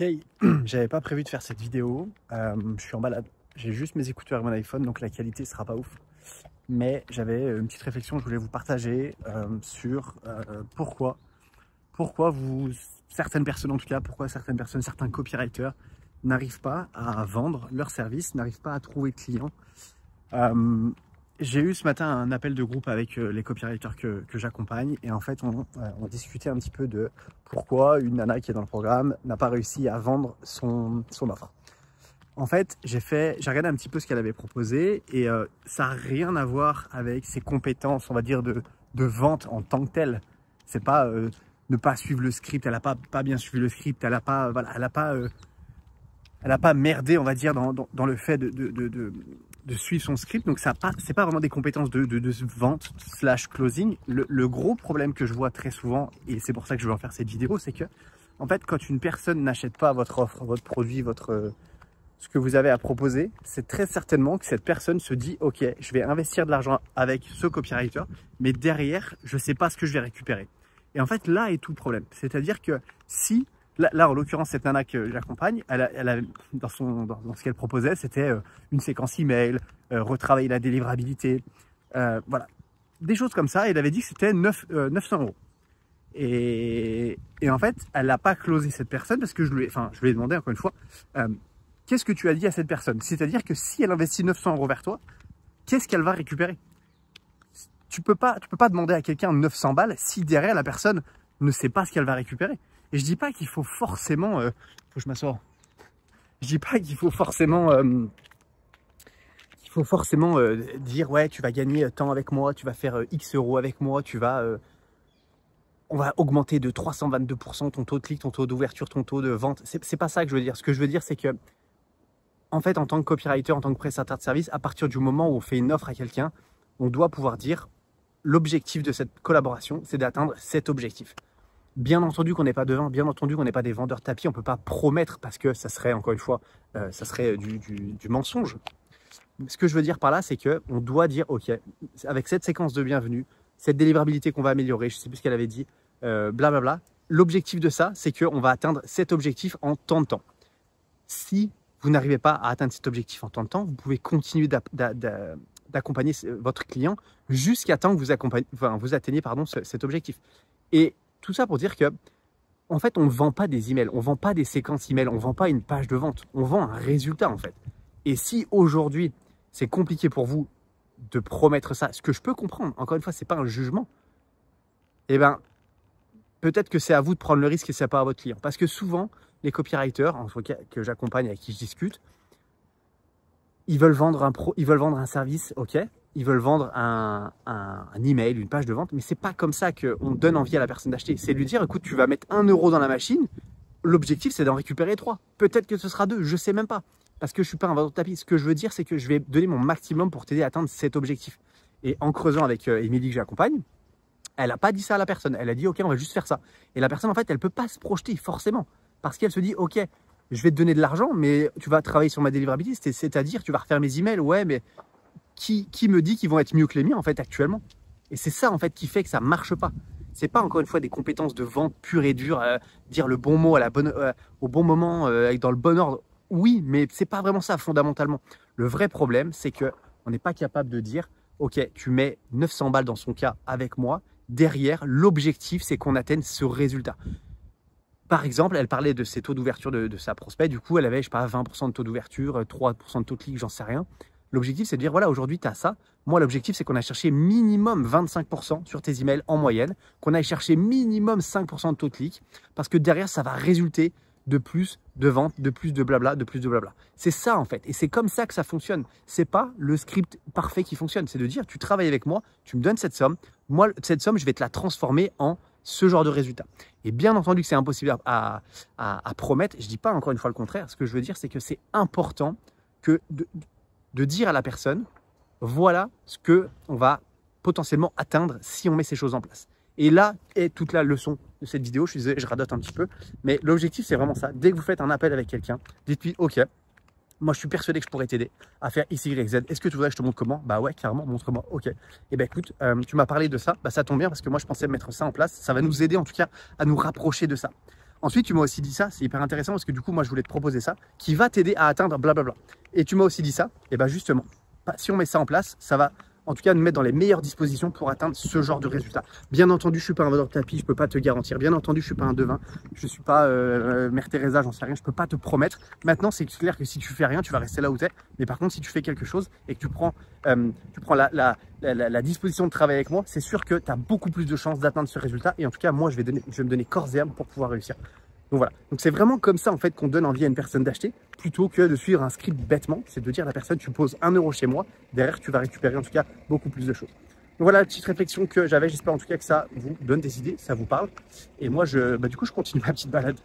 Ok, j'avais pas prévu de faire cette vidéo, je suis en balade, j'ai juste mes écouteurs et mon iPhone donc la qualité sera pas ouf. Mais j'avais une petite réflexion que je voulais vous partager sur pourquoi certaines personnes en tout cas, pourquoi certaines personnes, certains copywriters n'arrivent pas à vendre leurs services, n'arrivent pas à trouver de clients. J'ai eu ce matin un appel de groupe avec les copywriters que j'accompagne et en fait on discutait un petit peu de pourquoi une nana qui est dans le programme n'a pas réussi à vendre son offre. En fait, j'ai regardé un petit peu ce qu'elle avait proposé et ça n'a rien à voir avec ses compétences, on va dire, de vente en tant que telle. C'est pas ne pas suivre le script, elle n'a pas bien suivi le script, elle n'a pas, voilà, elle a pas merdé, on va dire, dans le fait de suivre son script. Donc c'est pas vraiment des compétences de vente / closing. Le gros problème que je vois très souvent, et c'est pour ça que je vais en faire cette vidéo, c'est que en fait quand une personne n'achète pas votre offre, votre produit, ce que vous avez à proposer, c'est très certainement que cette personne se dit ok, je vais investir de l'argent avec ce copywriter, mais derrière je sais pas ce que je vais récupérer. Et en fait là est tout le problème, c'est-à-dire que si Là, en l'occurrence, cette nana que j'accompagne, dans ce qu'elle proposait, c'était une séquence email, retravailler la délivrabilité, voilà, des choses comme ça. Et elle avait dit que c'était 900 €. Et en fait, elle n'a pas closé cette personne parce que je lui ai demandé encore une fois, qu'est-ce que tu as dit à cette personne? C'est-à-dire que si elle investit 900 € vers toi, qu'est-ce qu'elle va récupérer? Tu peux pas demander à quelqu'un 900 balles si derrière la personne ne sait pas ce qu'elle va récupérer. Et je dis pas qu'il faut forcément, faut que je m'assoie. Je dis pas qu'il faut forcément, dire ouais, tu vas gagner tant avec moi, tu vas faire X € avec moi, on va augmenter de 322% ton taux de clic, ton taux d'ouverture, ton taux de vente. C'est pas ça que je veux dire. Ce que je veux dire, c'est que en fait, en tant que copywriter, en tant que prestataire de service, à partir du moment où on fait une offre à quelqu'un, on doit pouvoir dire l'objectif de cette collaboration, c'est d'atteindre cet objectif. Bien entendu qu'on n'est pas devant, bien entendu qu'on n'est pas des vendeurs de tapis, on ne peut pas promettre parce que ça serait, encore une fois, ça serait du mensonge. Ce que je veux dire par là, c'est qu'on doit dire, ok, avec cette séquence de bienvenue, cette délivrabilité qu'on va améliorer, je ne sais plus ce qu'elle avait dit, blablabla, l'objectif de ça, c'est qu'on va atteindre cet objectif en tant de temps. Si vous n'arrivez pas à atteindre cet objectif en tant de temps, vous pouvez continuer d'accompagner votre client jusqu'à temps que vous atteignez cet objectif. Et tout ça pour dire que, en fait, on ne vend pas des emails, on ne vend pas des séquences emails, on ne vend pas une page de vente, on vend un résultat en fait. Et si aujourd'hui, c'est compliqué pour vous de promettre ça, ce que je peux comprendre, encore une fois, ce n'est pas un jugement, eh bien, peut-être que c'est à vous de prendre le risque et ce n'est pas à votre client. Parce que souvent, les copywriters, en tout cas que j'accompagne, avec qui je discute, ils veulent vendre un service, ok, ils veulent vendre un email, une page de vente, mais c'est pas comme ça qu'on donne envie à la personne d'acheter. C'est lui dire, écoute, tu vas mettre 1 € dans la machine, l'objectif c'est d'en récupérer 3. Peut-être que ce sera 2, je sais même pas, parce que je suis pas un vendeur de tapis. Ce que je veux dire, c'est que je vais donner mon maximum pour t'aider à atteindre cet objectif. Et en creusant avec Émilie que j'accompagne, elle n'a pas dit ça à la personne, elle a dit, ok, on va juste faire ça. Et la personne, en fait, elle peut pas se projeter forcément, parce qu'elle se dit, ok, je vais te donner de l'argent, mais tu vas travailler sur ma délivrabilité, c'est-à-dire tu vas refaire mes emails, ouais, mais qui me dit qu'ils vont être mieux que les miens en fait actuellement? Et c'est ça en fait qui fait que ça marche pas. C'est pas encore une fois des compétences de vente pure et dure, dire le bon mot au bon moment, dans le bon ordre. Oui, mais c'est pas vraiment ça fondamentalement. Le vrai problème, c'est que on n'est pas capable de dire, ok, tu mets 900 balles dans son cas avec moi. Derrière, l'objectif, c'est qu'on atteigne ce résultat. Par exemple, elle parlait de ses taux d'ouverture de sa prospect. Du coup, elle avait, je sais pas, 20% de taux d'ouverture, 3% de taux de clic, j'en sais rien. L'objectif, c'est de dire, voilà, aujourd'hui, tu as ça. Moi, l'objectif, c'est qu'on aille chercher minimum 25% sur tes emails en moyenne, qu'on aille chercher minimum 5% de taux de clic, parce que derrière, ça va résulter de plus de ventes, de plus de blabla, de plus de blabla. C'est ça, en fait. Et c'est comme ça que ça fonctionne. C'est pas le script parfait qui fonctionne. C'est de dire, tu travailles avec moi, tu me donnes cette somme. Moi, cette somme, je vais te la transformer en ce genre de résultat. Et bien entendu que c'est impossible à promettre. Je dis pas encore une fois le contraire. Ce que je veux dire, c'est que c'est important que de dire à la personne, voilà ce qu'on va potentiellement atteindre si on met ces choses en place. Et là est toute la leçon de cette vidéo. Je suis désolé, je radote un petit peu, mais l'objectif, c'est vraiment ça. Dès que vous faites un appel avec quelqu'un, dites-lui, ok, moi je suis persuadé que je pourrais t'aider à faire X, Y, Z. Est-ce que tu voudrais que je te montre comment? Bah ouais, carrément, montre-moi. Ok. Et ben écoute, tu m'as parlé de ça, bah ça tombe bien parce que moi je pensais mettre ça en place. Ça va nous aider en tout cas à nous rapprocher de ça. Ensuite, tu m'as aussi dit ça, c'est hyper intéressant parce que du coup, moi, je voulais te proposer ça, qui va t'aider à atteindre blablabla. Et tu m'as aussi dit ça, et bien justement, si on met ça en place, ça va en tout cas nous mettre dans les meilleures dispositions pour atteindre ce genre de résultat. Bien entendu, je ne suis pas un vendeur de tapis, je ne peux pas te garantir. Bien entendu, je ne suis pas un devin, je ne suis pas Mère Teresa, j'en sais rien, je ne peux pas te promettre. Maintenant, c'est clair que si tu fais rien, tu vas rester là où tu es. Mais par contre, si tu fais quelque chose et que tu prends la disposition de travailler avec moi, c'est sûr que tu as beaucoup plus de chances d'atteindre ce résultat. Et en tout cas, moi, je vais me donner corps et âme pour pouvoir réussir. Donc voilà, donc c'est vraiment comme ça en fait qu'on donne envie à une personne d'acheter, plutôt que de suivre un script bêtement, c'est de dire à la personne tu poses 1 € chez moi, derrière tu vas récupérer en tout cas beaucoup plus de choses. Donc voilà la petite réflexion que j'avais, j'espère en tout cas que ça vous donne des idées, ça vous parle. Et moi du coup je continue ma petite balade.